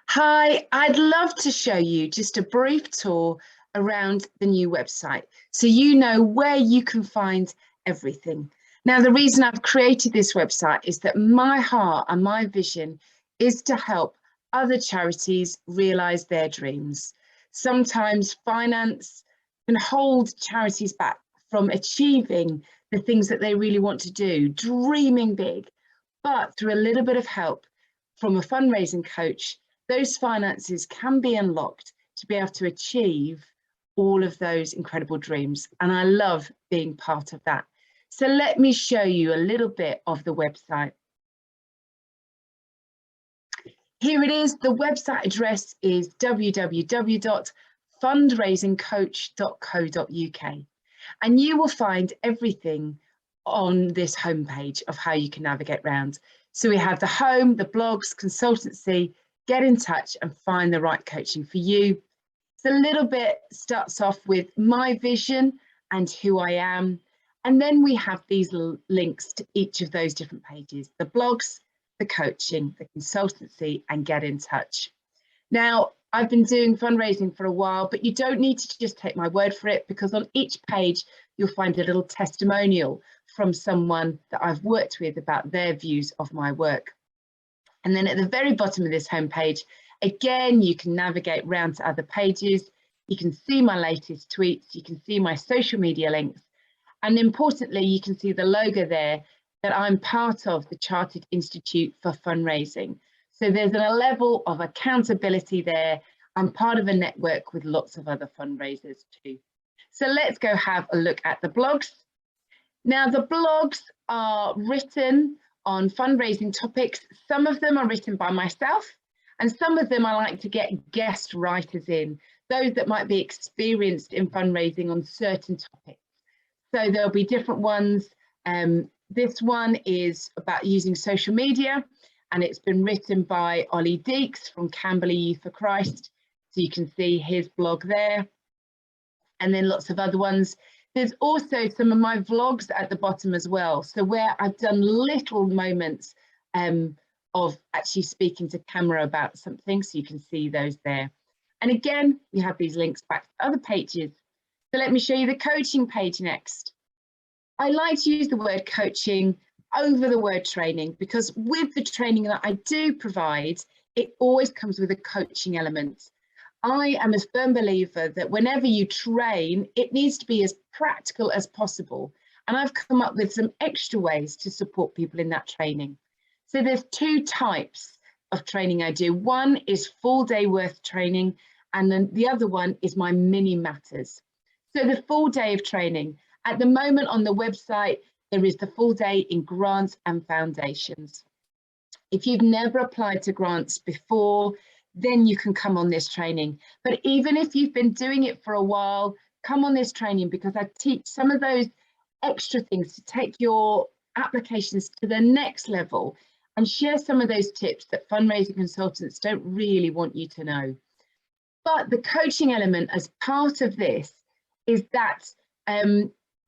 Hi, I'd love to show you just a brief tour around the new website so you know where you can find everything. Now, the reason I've created this website is that my heart and my vision is to help other charities realise their dreams. Sometimes finance can hold charities back from achieving the things that they really want to do, dreaming big, but through a little bit of help from a fundraising coach, those finances can be unlocked to be able to achieve all of those incredible dreams. And I love being part of that. So let me show you a little bit of the website. Here it is. The website address is www.fundraisingcoach.co.uk. And you will find everything on this homepage of how you can navigate around. So we have the home, the blogs, consultancy, get in touch and find the right coaching for you. It's a little bit starts off with my vision and who I am. And then we have these links to each of those different pages, the blogs, the coaching, the consultancy, and get in touch. Now, I've been doing fundraising for a while, but you don't need to just take my word for it, because on each page, you'll find a little testimonial from someone that I've worked with about their views of my work. And then at the very bottom of this homepage, again, you can navigate round to other pages. You can see my latest tweets. You can see my social media links. And importantly, you can see the logo there that I'm part of the Chartered Institute for Fundraising. So there's a level of accountability there. I'm part of a network with lots of other fundraisers too. So let's go have a look at the blogs. Now, the blogs are written on fundraising topics. Some of them are written by myself, and some of them I like to get guest writers in, those that might be experienced in fundraising on certain topics. So there'll be different ones. This one is about using social media, and it's been written by Ollie Deeks from Camberley Youth for Christ. So you can see his blog there, and then lots of other ones. There's also some of my vlogs at the bottom as well. So where I've done little moments of actually speaking to camera about something, so you can see those there. And again, we have these links back to other pages. So let me show you the coaching page next. I like to use the word coaching over the word training, because with the training that I do provide, it always comes with a coaching element. I am a firm believer that whenever you train, it needs to be as practical as possible. And I've come up with some extra ways to support people in that training. So there's two types of training I do. One is full day worth training, and then the other one is my mini matters. So the full day of training, at the moment on the website, there is the full day in grants and foundations. If you've never applied to grants before, then you can come on this training. But even if you've been doing it for a while, come on this training, because I teach some of those extra things to take your applications to the next level and share some of those tips that fundraising consultants don't really want you to know. But the coaching element as part of this is that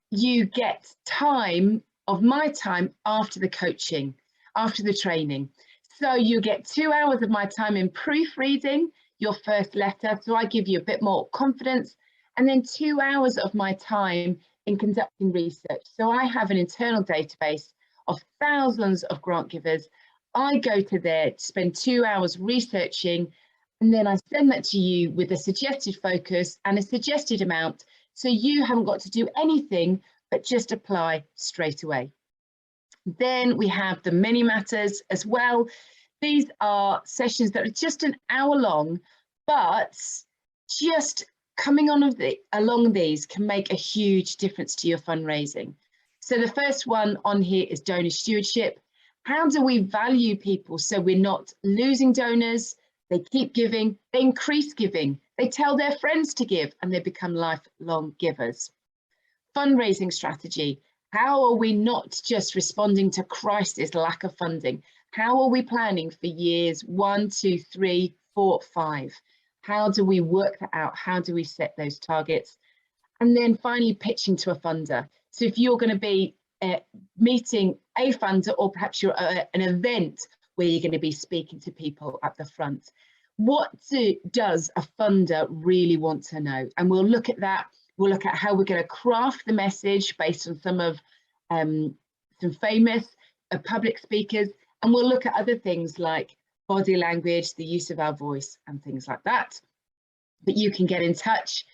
you get time of my time after the coaching, after the training. So you get 2 hours of my time in proofreading your first letter, so I give you a bit more confidence, and then 2 hours of my time in conducting research. So I have an internal database of thousands of grant givers. I go to there to spend 2 hours researching, and then I send that to you with a suggested focus and a suggested amount, so you haven't got to do anything but just apply straight away. Then we have the mini matters as well. These are sessions that are just an hour long, but just coming on along these can make a huge difference to your fundraising. So the first one on here is donor stewardship. How do we value people so we're not losing donors? They keep giving, they increase giving, they tell their friends to give, and they become lifelong givers. Fundraising strategy. How are we not just responding to crisis, lack of funding? How are we planning for years 1, 2, 3, 4, 5? How do we work that out? How do we set those targets? And then finally, pitching to a funder. So if you're going to be meeting a funder, or perhaps you're at an event where you're going to be speaking to people at the front, What does a funder really want to know? And we'll look at that. We'll look at how we're going to craft the message based on some of some famous public speakers, and we'll look at other things like body language, the use of our voice, and things like that. But you can get in touch.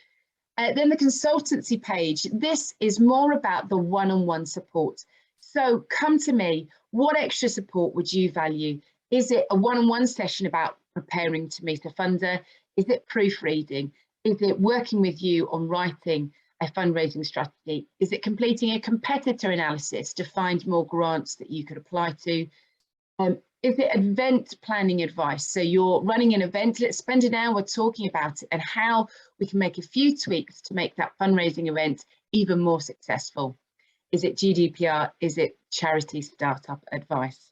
Then the consultancy page. This is more about the one-on-one support. So come to me. What extra support would you value? Is it a one-on-one session about preparing to meet a funder? Is it proofreading? Is it working with you on writing a fundraising strategy? Is it completing a competitor analysis to find more grants that you could apply to? Is it event planning advice? So you're running an event, let's spend an hour talking about it and how we can make a few tweaks to make that fundraising event even more successful. Is it GDPR? Is it charity startup advice?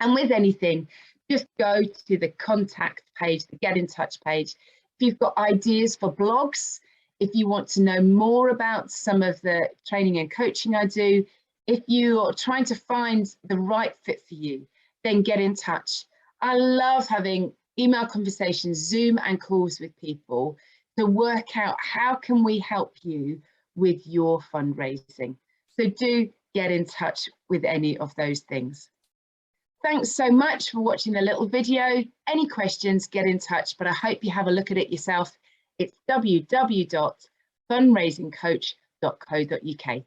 And with anything, just go to the contact page, the get in touch page. If you've got ideas for blogs, if you want to know more about some of the training and coaching I do, if you're trying to find the right fit for you, then get in touch. I love having email conversations, Zoom and calls with people to work out how can we help you with your fundraising. So do get in touch with any of those things. Thanks so much for watching the little video. Any questions, get in touch, but I hope you have a look at it yourself. It's www.fundraisingcoach.co.uk.